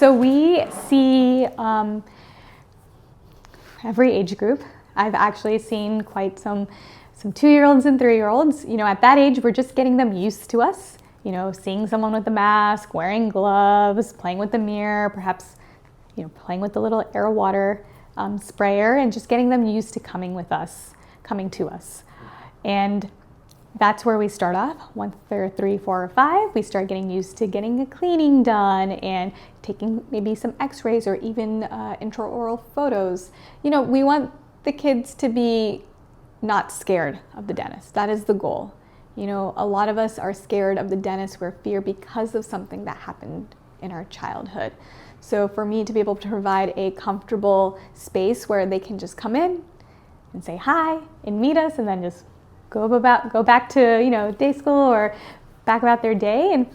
So we see every age group. I've actually seen quite some 2-year-olds and 3-year-olds. At that age, we're just getting them used to us. Seeing someone with a mask, wearing gloves, playing with the mirror, perhaps, playing with the little air water sprayer, and just getting them used to coming to us. And that's where we start off. Once they're 3, 4, or 5, we start getting used to getting a cleaning done and taking maybe some x-rays or even intraoral photos. We want the kids to be not scared of the dentist. That is the goal. A lot of us are scared of the dentist. We're fear because of something that happened in our childhood. So for me to be able to provide a comfortable space where they can just come in and say hi and meet us and then just go back to, day school or back about their day. And,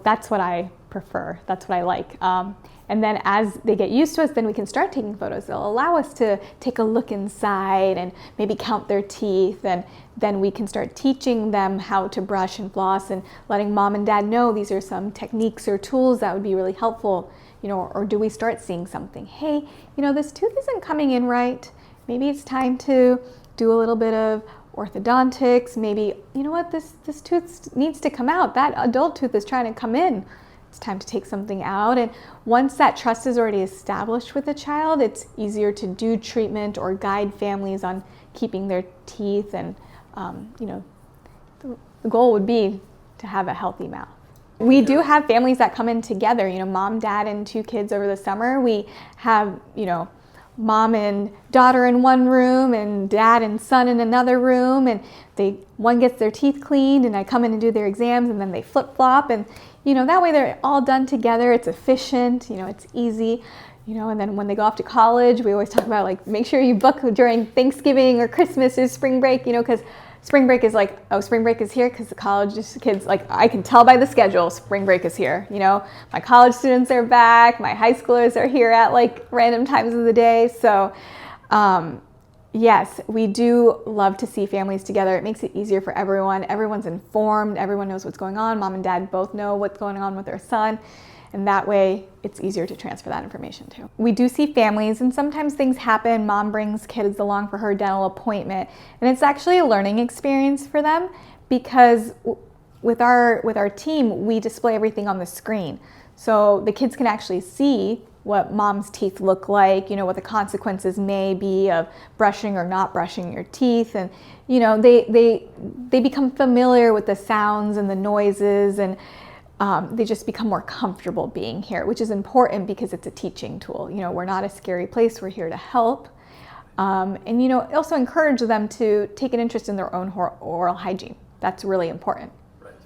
that's what I prefer. That's what I like. And then as they get used to us, then we can start taking photos. They'll allow us to take a look inside and maybe count their teeth. And then we can start teaching them how to brush and floss and letting mom and dad know these are some techniques or tools that would be really helpful. Or do we start seeing something? Hey, this tooth isn't coming in right. Maybe it's time to do a little bit of orthodontics. Maybe, this tooth needs to come out. That adult tooth is trying to come in. It's time to take something out. And once that trust is already established with the child, it's easier to do treatment or guide families on keeping their teeth. And, the goal would be to have a healthy mouth. We do have families that come in together, mom, dad, and 2 kids over the summer. We have, mom and daughter in one room and dad and son in another room, and one gets their teeth cleaned and I come in and do their exams, and then they flip-flop, and that way they're all done together. It's efficient, it's easy, and then when they go off to college, we always talk about make sure you book during Thanksgiving or Christmas or spring break, because spring break is spring break is here, because the college kids, I can tell by the schedule, spring break is here. My college students are back, my high schoolers are here at random times of the day. So yes, we do love to see families together. It makes it easier for everyone. Everyone's informed, everyone knows what's going on. Mom and dad both know what's going on with their son. And that way, it's easier to transfer that information too. We do see families, and sometimes things happen. Mom brings kids along for her dental appointment, and it's actually a learning experience for them, because with our team, we display everything on the screen. So the kids can actually see what mom's teeth look like, what the consequences may be of brushing or not brushing your teeth. And, they become familiar with the sounds and the noises, and they just become more comfortable being here, which is important because it's a teaching tool. We're not a scary place. We're here to help. And, also encourage them to take an interest in their own oral hygiene. That's really important.